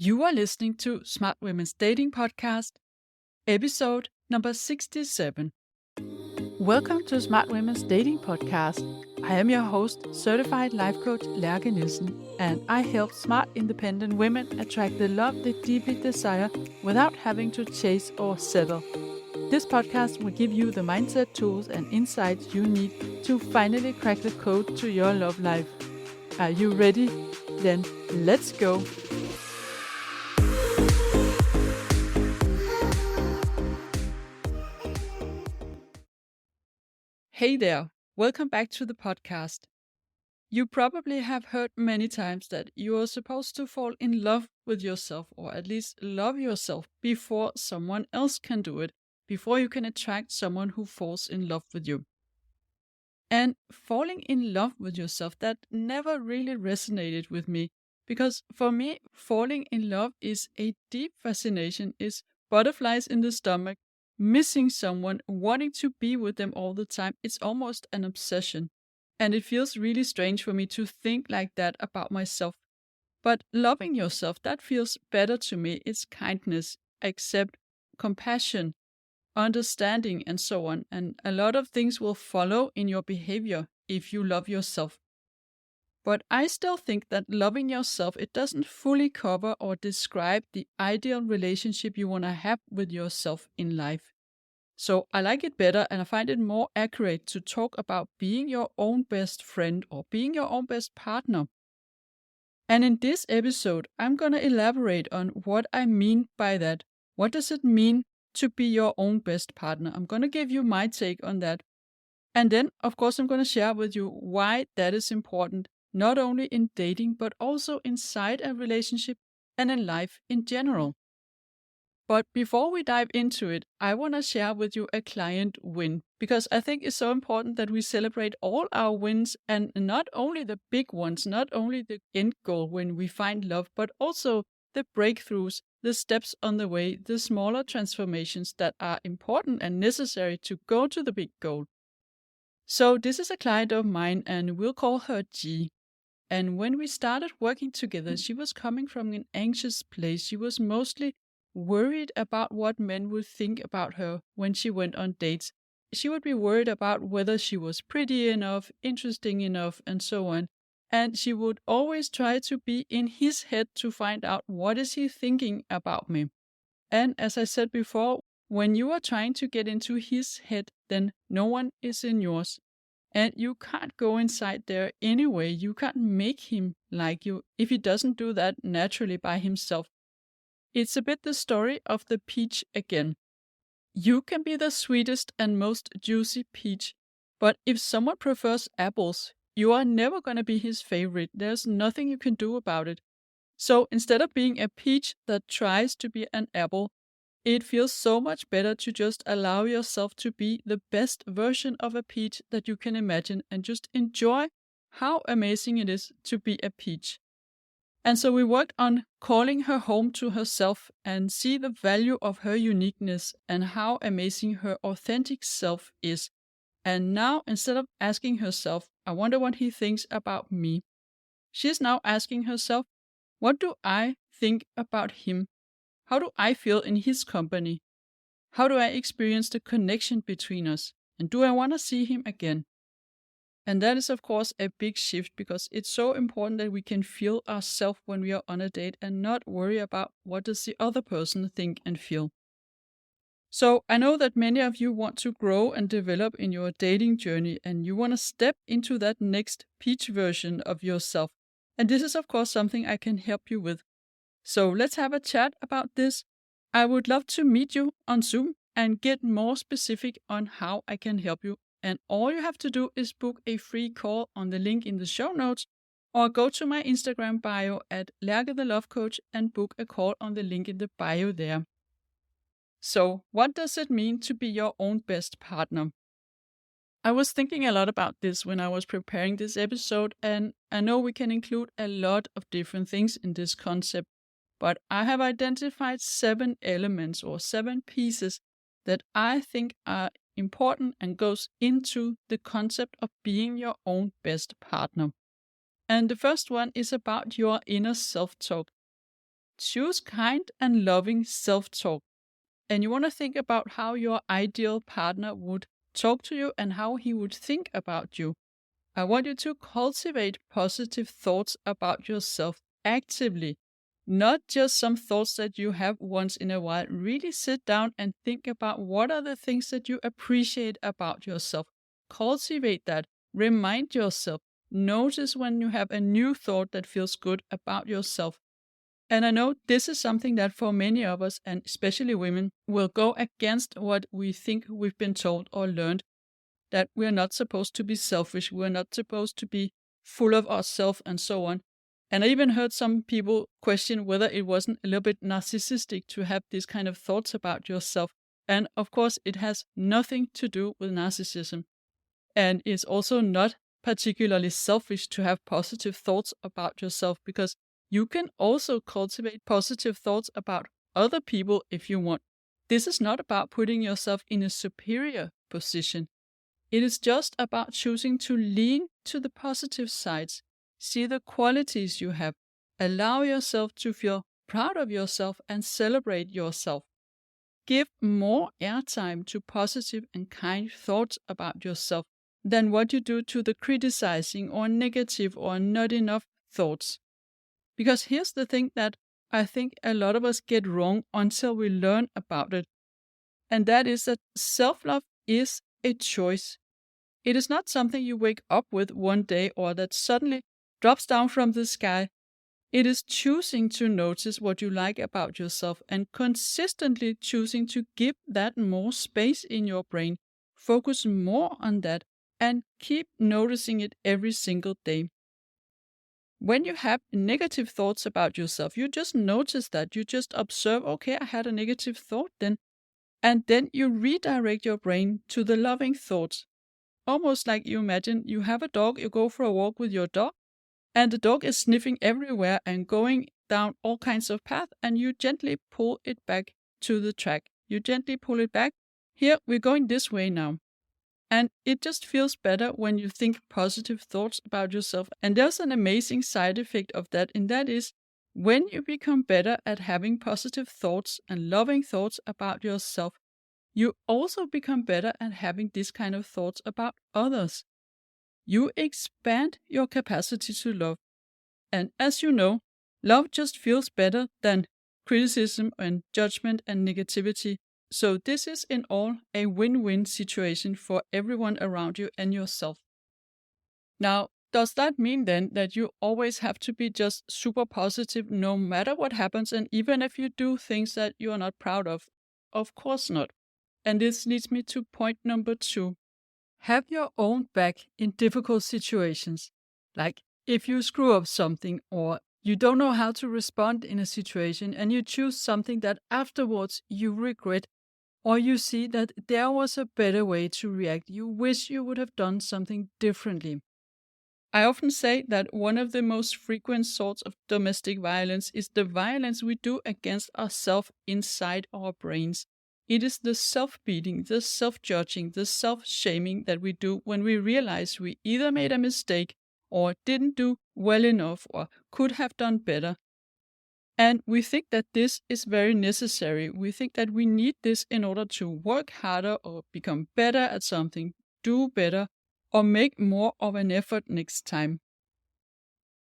You are listening to Smart Women's Dating Podcast, episode number 67. Welcome to Smart Women's Dating Podcast. I am your host, certified life coach Lærke Nielsen, and I help smart, independent women attract the love they deeply desire without having to chase or settle. This podcast will give you the mindset tools and insights you need to finally crack the code to your love life. Are you ready? Then let's go. Hey there, welcome back to the podcast. You probably have heard many times that you are supposed to fall in love with yourself, or at least love yourself before someone else can do it, before you can attract someone who falls in love with you. And falling in love with yourself, that never really resonated with me, because for me, falling in love is a deep fascination, is butterflies in the stomach, missing someone, wanting to be with them all the time. It's almost an obsession. And it feels really strange for me to think like that about myself. But loving yourself, that feels better to me. It's kindness, accept, compassion, understanding, and so on. And a lot of things will follow in your behavior if you love yourself. But I still think that loving yourself, it doesn't fully cover or describe the ideal relationship you want to have with yourself in life. So I like it better, and I find it more accurate to talk about being your own best friend or being your own best partner. And in this episode, I'm going to elaborate on what I mean by that. What does it mean to be your own best partner? I'm going to give you my take on that. And then, of course, I'm going to share with you why that is important, not only in dating, but also inside a relationship and in life in general. But before we dive into it, I want to share with you a client win, because I think it's so important that we celebrate all our wins, and not only the big ones, not only the end goal when we find love, but also the breakthroughs, the steps on the way, the smaller transformations that are important and necessary to go to the big goal. So this is a client of mine, and we'll call her G. And when we started working together, she was coming from an anxious place. She was mostly worried about what men would think about her when she went on dates. She would be worried about whether she was pretty enough, interesting enough, and so on. And she would always try to be in his head to find out what is he thinking about me. And as I said before, when you are trying to get into his head, then no one is in yours. And you can't go inside there anyway. You can't make him like you if he doesn't do that naturally by himself. It's a bit the story of the peach again. You can be the sweetest and most juicy peach, but if someone prefers apples, you are never going to be his favorite. There's nothing you can do about it. So instead of being a peach that tries to be an apple, it feels so much better to just allow yourself to be the best version of a peach that you can imagine and just enjoy how amazing it is to be a peach. And so we worked on calling her home to herself and see the value of her uniqueness and how amazing her authentic self is. And now, instead of asking herself, I wonder what he thinks about me, she's now asking herself, what do I think about him? How do I feel in his company? How do I experience the connection between us? And do I want to see him again? And that is, of course, a big shift, because it's so important that we can feel ourselves when we are on a date and not worry about what does the other person think and feel. So I know that many of you want to grow and develop in your dating journey, and you want to step into that next peach version of yourself. And this is, of course, something I can help you with. So let's have a chat about this. I would love to meet you on Zoom and get more specific on how I can help you. And all you have to do is book a free call on the link in the show notes, or go to my Instagram bio at Lærke the Love Coach and book a call on the link in the bio there. So what does it mean to be your own best partner? I was thinking a lot about this when I was preparing this episode, and I know we can include a lot of different things in this concept, but I have identified 7 elements or 7 pieces that I think are important and goes into the concept of being your own best partner. And the first one is about your inner self-talk. choose kind and loving self-talk. And you want to think about how your ideal partner would talk to you and how he would think about you. I want you to cultivate positive thoughts about yourself actively, not just some thoughts that you have once in a while. Really sit down and think about what are the things that you appreciate about yourself. Cultivate that. Remind yourself. Notice when you have a new thought that feels good about yourself. And I know this is something that for many of us, and especially women, will go against what we think we've been told or learned, that we're not supposed to be selfish, we're not supposed to be full of ourselves and so on. And I even heard some people question whether it wasn't a little bit narcissistic to have these kind of thoughts about yourself. And of course, it has nothing to do with narcissism. And it's also not particularly selfish to have positive thoughts about yourself, because you can also cultivate positive thoughts about other people if you want. This is not about putting yourself in a superior position. It is just about choosing to lean to the positive sides, see the qualities you have, allow yourself to feel proud of yourself and celebrate yourself. Give more airtime to positive and kind thoughts about yourself than what you do to the criticizing or negative or not enough thoughts. Because here's the thing that I think a lot of us get wrong until we learn about it. And that is that self-love is a choice. It is not something you wake up with one day or that suddenly drops down from the sky. It is choosing to notice what you like about yourself and consistently choosing to give that more space in your brain. Focus more on that and keep noticing it every single day. When you have negative thoughts about yourself, you just notice that. You just observe, okay, I had a negative thought then. And then you redirect your brain to the loving thoughts. Almost like you imagine you have a dog, you go for a walk with your dog, and the dog is sniffing everywhere and going down all kinds of paths, and you gently pull it back to the track. You gently pull it back. Here, we're going this way now. And it just feels better when you think positive thoughts about yourself. And there's an amazing side effect of that, and that is when you become better at having positive thoughts and loving thoughts about yourself, you also become better at having this kind of thoughts about others. You expand your capacity to love. And as you know, love just feels better than criticism and judgment and negativity. So this is in all a win-win situation for everyone around you and yourself. Now, does that mean then that you always have to be just super positive no matter what happens, and even if you do things that you are not proud of? Of course not. And this leads me to point number 2. Have your own back in difficult situations. Like if you screw up something or you don't know how to respond in a situation and you choose something that afterwards you regret, or you see that there was a better way to react, you wish you would have done something differently. I often say that one of the most frequent sorts of domestic violence is the violence we do against ourselves inside our brains. It is the self-beating, the self-judging, the self-shaming that we do when we realize we either made a mistake or didn't do well enough or could have done better. And we think that this is very necessary. We think that we need this in order to work harder or become better at something, do better, or make more of an effort next time.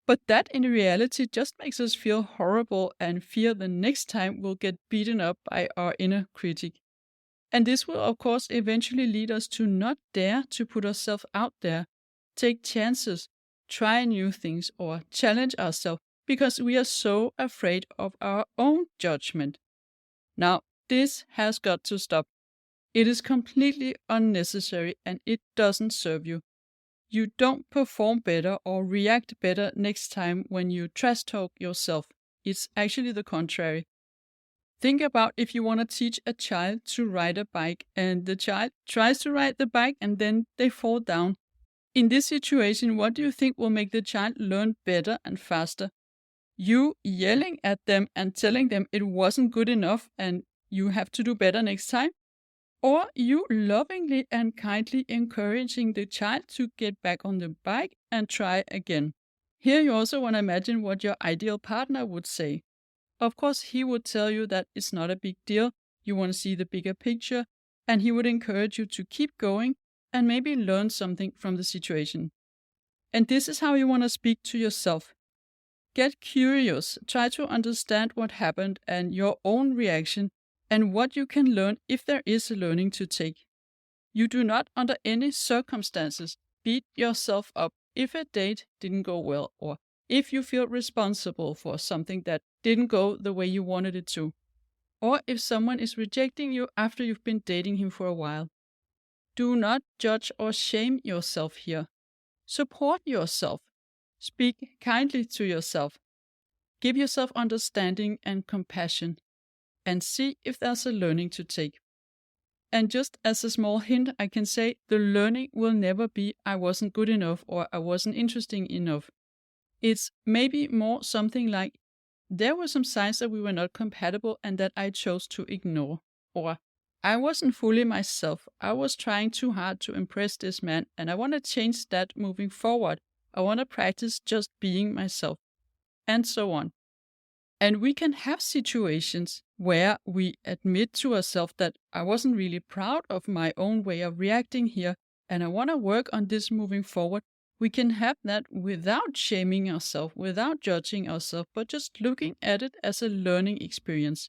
But that in reality just makes us feel horrible and fear the next time we'll get beaten up by our inner critic. And this will, of course, eventually lead us to not dare to put ourselves out there, take chances, try new things, or challenge ourselves because we are so afraid of our own judgment. Now, this has got to stop. It is completely unnecessary and it doesn't serve you. You don't perform better or react better next time when you trash talk yourself. It's actually the contrary. Think about if you want to teach a child to ride a bike and the child tries to ride the bike and then they fall down. In this situation, what do you think will make the child learn better and faster? You yelling at them and telling them it wasn't good enough and you have to do better next time? Or you lovingly and kindly encouraging the child to get back on the bike and try again? Here you also want to imagine what your ideal partner would say. Of course, he would tell you that it's not a big deal, you want to see the bigger picture, and he would encourage you to keep going and maybe learn something from the situation. And this is how you want to speak to yourself. Get curious, try to understand what happened and your own reaction and what you can learn if there is a learning to take. You do not, under any circumstances, beat yourself up if a date didn't go well or if you feel responsible for something that didn't go the way you wanted it to, or if someone is rejecting you after you've been dating him for a while. Do not judge or shame yourself here. Support yourself. Speak kindly to yourself. Give yourself understanding and compassion, and see if there's a learning to take. And just as a small hint, I can say the learning will never be I wasn't good enough or I wasn't interesting enough. It's maybe more something like there were some signs that we were not compatible and that I chose to ignore. Or I wasn't fully myself. I was trying too hard to impress this man and I want to change that moving forward. I want to practice just being myself. And so on. And we can have situations where we admit to ourselves that I wasn't really proud of my own way of reacting here and I want to work on this moving forward. We can have that without shaming ourselves, without judging ourselves, but just looking at it as a learning experience.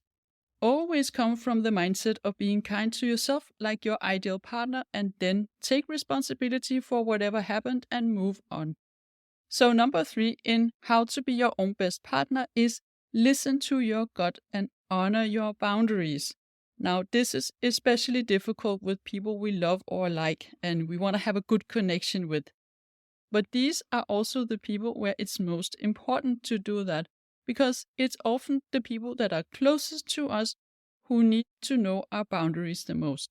Always come from the mindset of being kind to yourself like your ideal partner and then take responsibility for whatever happened and move on. So number 3 in how to be your own best partner is listen to your gut and honor your boundaries. Now, this is especially difficult with people we love or like and we want to have a good connection with. But these are also the people where it's most important to do that, because it's often the people that are closest to us who need to know our boundaries the most.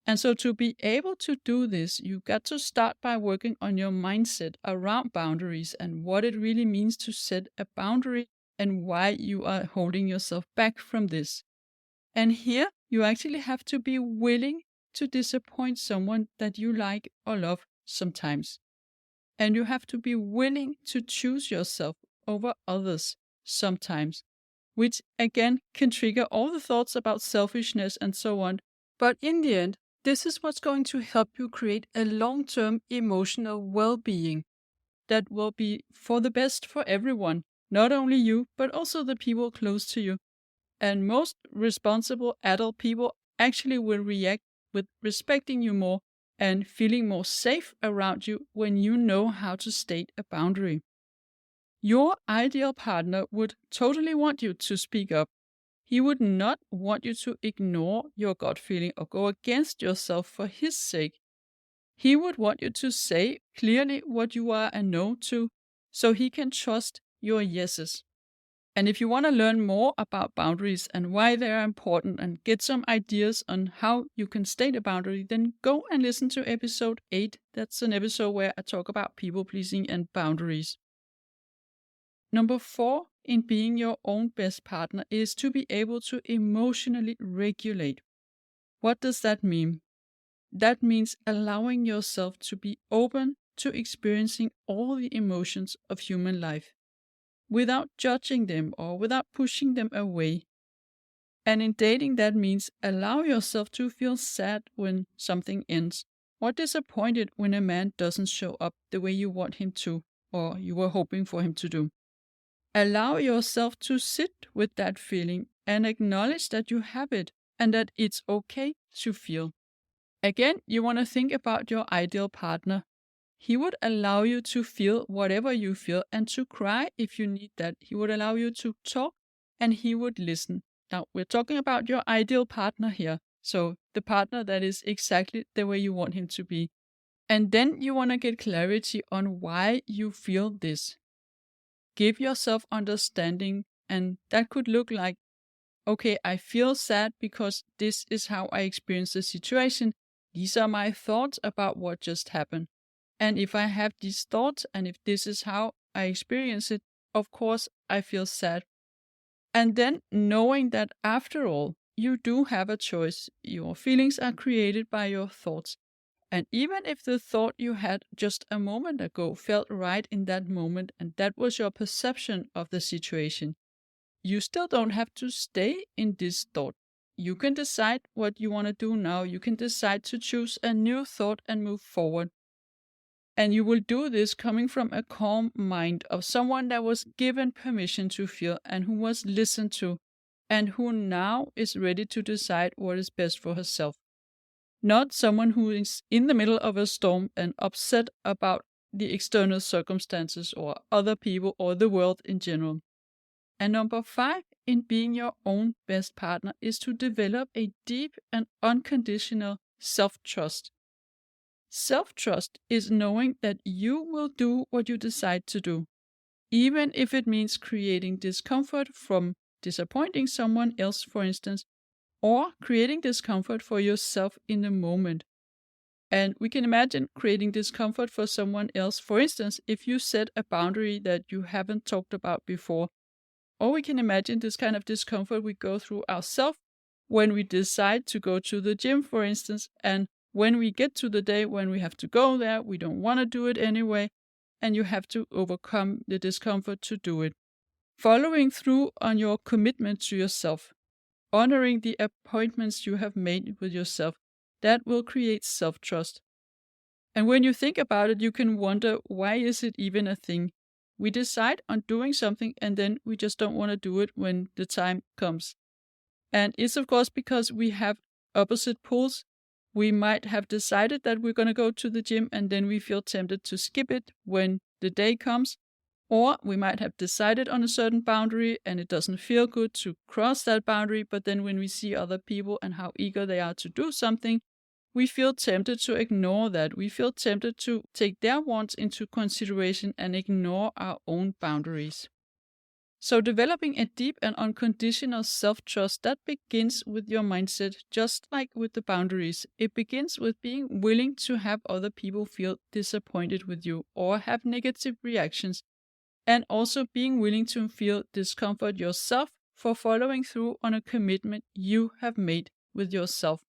And so to be able to do this, you've got to start by working on your mindset around boundaries and what it really means to set a boundary and why you are holding yourself back from this. And here you actually have to be willing to disappoint someone that you like or love sometimes. And you have to be willing to choose yourself over others sometimes, which again can trigger all the thoughts about selfishness and so on. But in the end, this is what's going to help you create a long-term emotional well-being that will be for the best for everyone, not only you, but also the people close to you. And most responsible adult people actually will react with respecting you more and feeling more safe around you when you know how to state a boundary. Your ideal partner would totally want you to speak up. He would not want you to ignore your gut feeling or go against yourself for his sake. He would want you to say clearly what you are a no to, so he can trust your yeses. And if you want to learn more about boundaries and why they are important and get some ideas on how you can state a boundary, then go and listen to episode 8. That's an episode where I talk about people pleasing and boundaries. Number 4 in being your own best partner is to be able to emotionally regulate. What does that mean? That means allowing yourself to be open to experiencing all the emotions of human life without judging them or without pushing them away. And in dating, that means allow yourself to feel sad when something ends or disappointed when a man doesn't show up the way you want him to or you were hoping for him to do. Allow yourself to sit with that feeling and acknowledge that you have it and that it's okay to feel. Again, you want to think about your ideal partner. He would allow you to feel whatever you feel and to cry if you need that. He would allow you to talk and he would listen. Now, we're talking about your ideal partner here. So the partner that is exactly the way you want him to be. And then you want to get clarity on why you feel this. Give yourself understanding, and that could look like, okay, I feel sad because this is how I experience the situation. These are my thoughts about what just happened. And if I have these thoughts and if this is how I experience it, of course I feel sad. And then knowing that after all, you do have a choice. Your feelings are created by your thoughts. And even if the thought you had just a moment ago felt right in that moment and that was your perception of the situation, you still don't have to stay in this thought. You can decide what you want to do now. You can decide to choose a new thought and move forward. And you will do this coming from a calm mind of someone that was given permission to feel and who was listened to, and who now is ready to decide what is best for herself. Not someone who is in the middle of a storm and upset about the external circumstances or other people or the world in general. And number 5 in being your own best partner is to develop a deep and unconditional self-trust. Self-trust is knowing that you will do what you decide to do, even if it means creating discomfort from disappointing someone else, for instance, or creating discomfort for yourself in the moment. And we can imagine creating discomfort for someone else, for instance, if you set a boundary that you haven't talked about before. Or we can imagine this kind of discomfort we go through ourselves when we decide to go to the gym, for instance, and when we get to the day when we have to go there, we don't want to do it anyway, and you have to overcome the discomfort to do it. Following through on your commitment to yourself, honoring the appointments you have made with yourself, that will create self-trust. And when you think about it, you can wonder, why is it even a thing? We decide on doing something and then we just don't want to do it when the time comes. And it's of course because we have opposite poles. We might have decided that we're going to go to the gym and then we feel tempted to skip it when the day comes. Or we might have decided on a certain boundary and it doesn't feel good to cross that boundary, but then when we see other people and how eager they are to do something, we feel tempted to ignore that. We feel tempted to take their wants into consideration and ignore our own boundaries. So developing a deep and unconditional self-trust, that begins with your mindset, just like with the boundaries. It begins with being willing to have other people feel disappointed with you or have negative reactions, and also being willing to feel discomfort yourself for following through on a commitment you have made with yourself.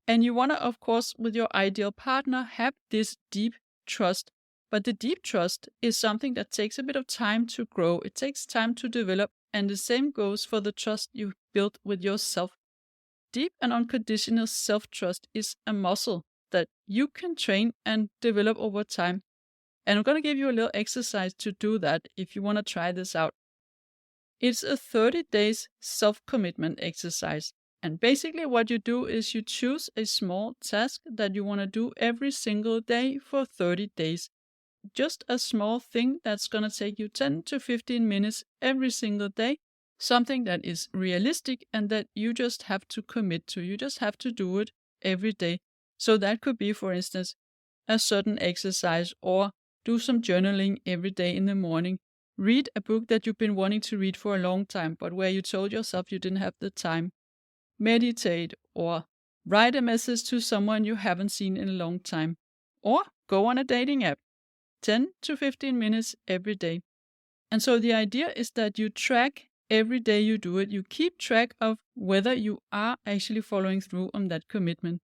And you want to, of course, with your ideal partner, have this deep trust. But the deep trust is something that takes a bit of time to grow. It takes time to develop. And the same goes for the trust you build with yourself. Deep and unconditional self-trust is a muscle that you can train and develop over time. And I'm going to give you a little exercise to do that if you want to try this out. It's a 30 days self-commitment exercise. And basically what you do is you choose a small task that you want to do every single day for 30 days. Just a small thing that's going to take you 10 to 15 minutes every single day. Something that is realistic and that you just have to commit to. You just have to do it every day. So that could be, for instance, a certain exercise, or do some journaling every day in the morning. Read a book that you've been wanting to read for a long time, but where you told yourself you didn't have the time. Meditate, or write a message to someone you haven't seen in a long time. Or go on a dating app. 10 to 15 minutes every day. And so the idea is that you track every day you do it. You keep track of whether you are actually following through on that commitment.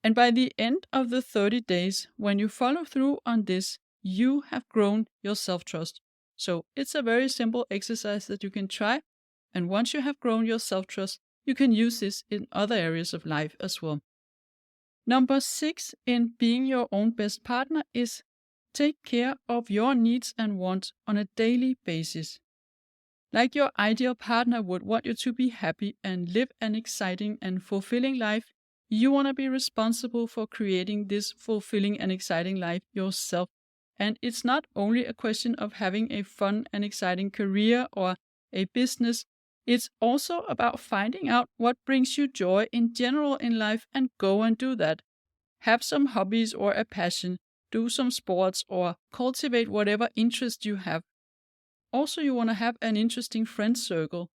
And by the end of the 30 days, when you follow through on this, you have grown your self-trust. So it's a very simple exercise that you can try. And once you have grown your self-trust, you can use this in other areas of life as well. Number 6 in being your own best partner is take care of your needs and wants on a daily basis. Like your ideal partner would want you to be happy and live an exciting and fulfilling life, you want to be responsible for creating this fulfilling and exciting life yourself. And it's not only a question of having a fun and exciting career or a business. It's also about finding out what brings you joy in general in life and go and do that. Have some hobbies or a passion. Do some sports or cultivate whatever interest you have. Also, you want to have an interesting friend circle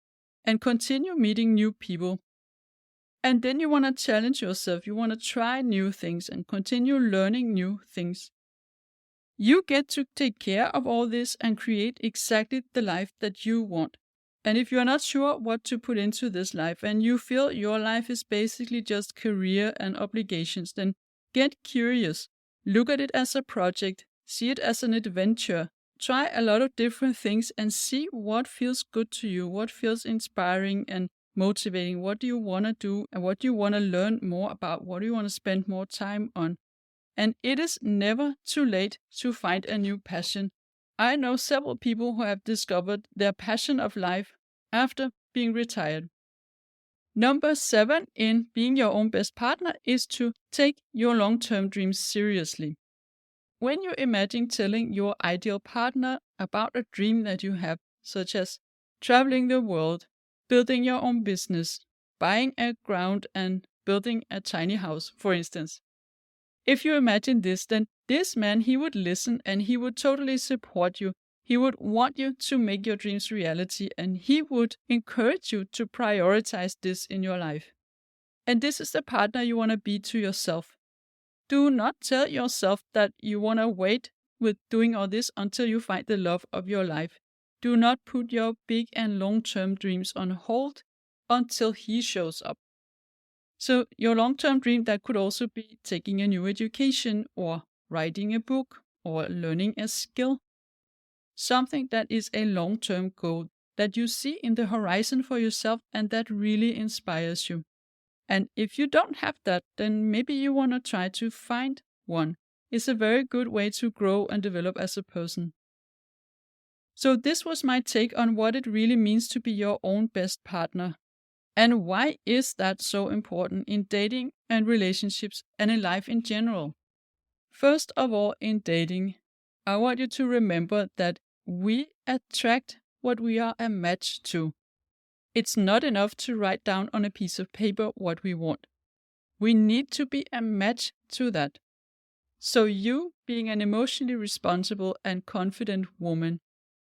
and continue meeting new people. And then you want to challenge yourself. You want to try new things and continue learning new things. You get to take care of all this and create exactly the life that you want. And if you are not sure what to put into this life and you feel your life is basically just career and obligations, then get curious. Look at it as a project. See it as an adventure. try a lot of different things and see what feels good to you, what feels inspiring and motivating. What do you want to do and what do you want to learn more about? What do you want to spend more time on? And it is never too late to find a new passion. I know several people who have discovered their passion of life after being retired. Number 7 in being your own best partner is to take your long-term dreams seriously. When you imagine telling your ideal partner about a dream that you have, such as traveling the world, building your own business, buying a ground and building a tiny house, for instance. If you imagine this, then this man, he would listen and he would totally support you. He would want you to make your dreams reality and he would encourage you to prioritize this in your life. And this is the partner you want to be to yourself. Do not tell yourself that you want to wait with doing all this until you find the love of your life. Do not put your big and long-term dreams on hold until he shows up. So your long-term dream, that could also be taking a new education or writing a book or learning a skill. Something that is a long-term goal that you see in the horizon for yourself and that really inspires you. And if you don't have that, then maybe you want to try to find one. It's a very good way to grow and develop as a person. So this was my take on what it really means to be your own best partner. And why is that so important in dating and relationships and in life in general? First of all, in dating, I want you to remember that we attract what we are a match to. It's not enough to write down on a piece of paper what we want. We need to be a match to that. So you, being an emotionally responsible and confident woman,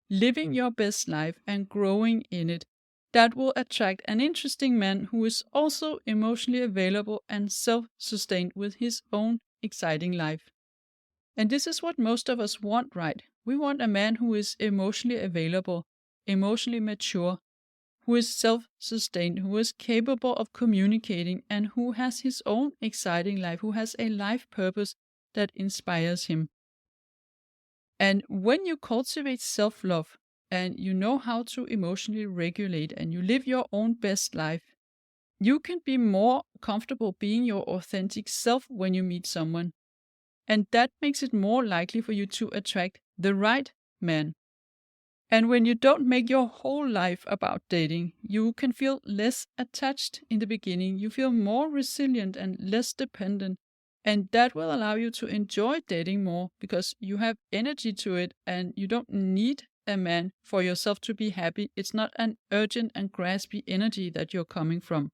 living your best life and growing in it, that will attract an interesting man who is also emotionally available and self-sustained with his own exciting life. And this is what most of us want, right? We want a man who is emotionally available, emotionally mature, who is self-sustained, who is capable of communicating, and who has his own exciting life, who has a life purpose that inspires him. And when you cultivate self-love and you know how to emotionally regulate and you live your own best life, you can be more comfortable being your authentic self when you meet someone. And that makes it more likely for you to attract the right man. And when you don't make your whole life about dating, you can feel less attached in the beginning. You feel more resilient and less dependent. And that will allow you to enjoy dating more because you have energy to it and you don't need a man for yourself to be happy. It's not an urgent and graspy energy that you're coming from.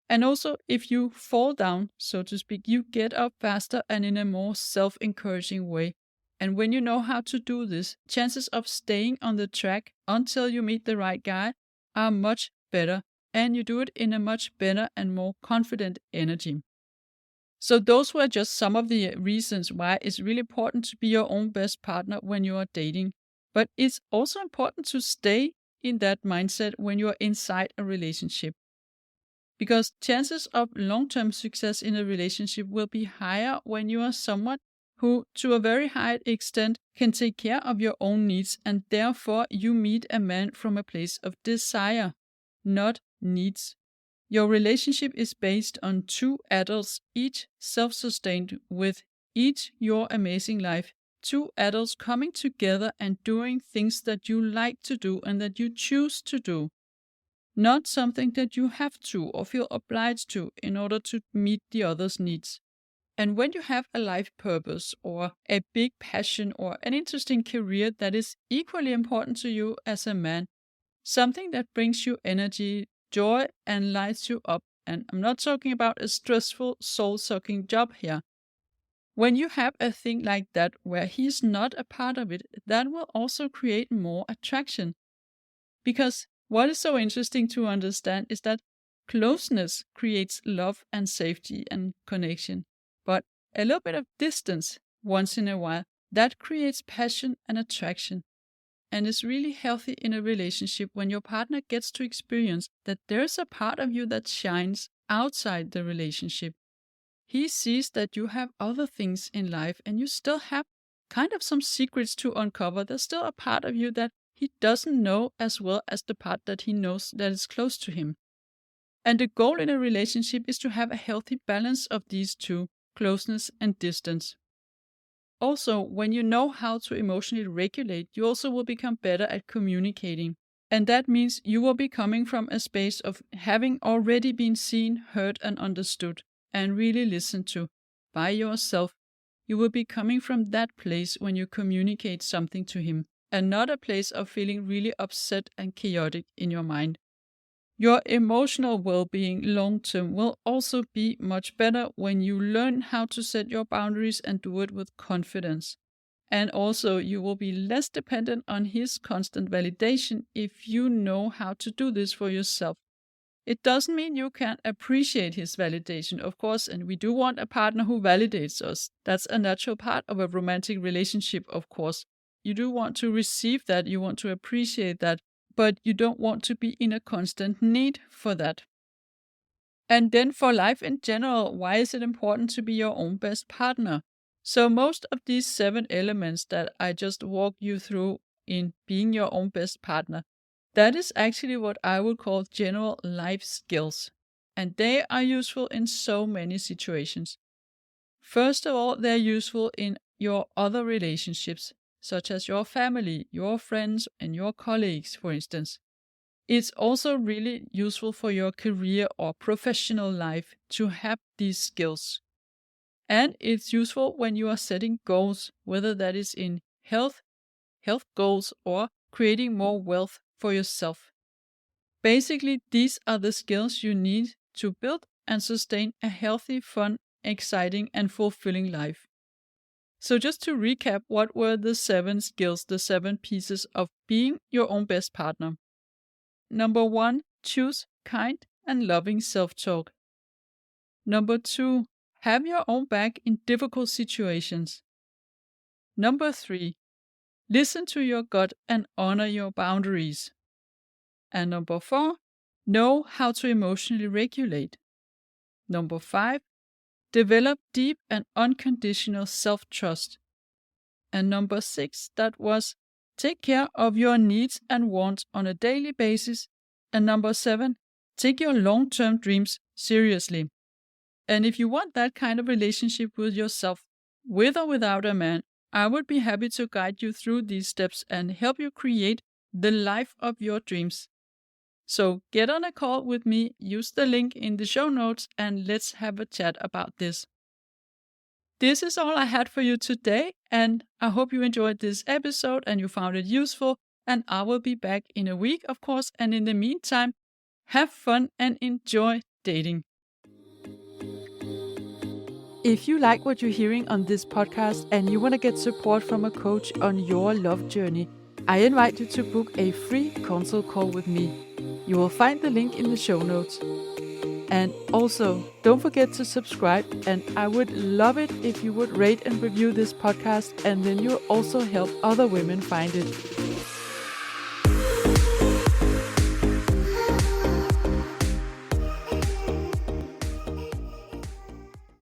And also, if you fall down, so to speak, you get up faster and in a more self-encouraging way. And when you know how to do this, chances of staying on the track until you meet the right guy are much better, and you do it in a much better and more confident energy. So those were just some of the reasons why it's really important to be your own best partner when you are dating. But it's also important to stay in that mindset when you are inside a relationship. Because chances of long-term success in a relationship will be higher when you are someone who, to a very high extent, can take care of your own needs, and therefore you meet a man from a place of desire, not needs. Your relationship is based on two adults, each self-sustained with each your amazing life. Two adults coming together and doing things that you like to do and that you choose to do. Not something that you have to or feel obliged to in order to meet the other's needs. And when you have a life purpose or a big passion or an interesting career that is equally important to you as a man, something that brings you energy, joy, and lights you up, and I'm not talking about a stressful, soul-sucking job here. When you have a thing like that where he's not a part of it, that will also create more attraction. Because what is so interesting to understand is that closeness creates love and safety and connection. But a little bit of distance once in a while, that creates passion and attraction. And it's really healthy in a relationship when your partner gets to experience that there's a part of you that shines outside the relationship. He sees that you have other things in life and you still have kind of some secrets to uncover. There's still a part of you that he doesn't know as well as the part that he knows that is close to him. And the goal in a relationship is to have a healthy balance of these two, closeness and distance. Also, when you know how to emotionally regulate, you also will become better at communicating. And that means you will be coming from a space of having already been seen, heard, and understood, and really listened to by yourself. You will be coming from that place when you communicate something to him, and not a place of feeling really upset and chaotic in your mind. Your emotional well-being long-term will also be much better when you learn how to set your boundaries and do it with confidence. And also, you will be less dependent on his constant validation if you know how to do this for yourself. It doesn't mean you can't appreciate his validation, of course, and we do want a partner who validates us. That's a natural part of a romantic relationship, of course. You do want to receive that, you want to appreciate that, but you don't want to be in a constant need for that. And then for life in general, why is it important to be your own best partner? So most of these 7 elements that I just walked you through in being your own best partner, that is actually what I would call general life skills. And they are useful in so many situations. First of all, they're useful in your other relationships, such as your family, your friends, and your colleagues, for instance. It's also really useful for your career or professional life to have these skills. And it's useful when you are setting goals, whether that is in health goals, or creating more wealth for yourself. Basically, these are the skills you need to build and sustain a healthy, fun, exciting, and fulfilling life. So just to recap, what were the 7 skills, the 7 pieces of being your own best partner? Number 1, choose kind and loving self-talk. Number 2, have your own back in difficult situations. Number 3, listen to your gut and honor your boundaries. And number 4, know how to emotionally regulate. Number 5, develop deep and unconditional self-trust. And number 6, that was take care of your needs and wants on a daily basis. And number 7, take your long-term dreams seriously. And if you want that kind of relationship with yourself, with or without a man, I would be happy to guide you through these steps and help you create the life of your dreams. So get on a call with me, use the link in the show notes, and let's have a chat about this. This is all I had for you today, and I hope you enjoyed this episode and you found it useful, and I will be back in a week, of course, and in the meantime, have fun and enjoy dating. If you like what you're hearing on this podcast and you want to get support from a coach on your love journey, I invite you to book a free consult call with me. You will find the link in the show notes. And also, don't forget to subscribe, and I would love it if you would rate and review this podcast, and then you'll also help other women find it.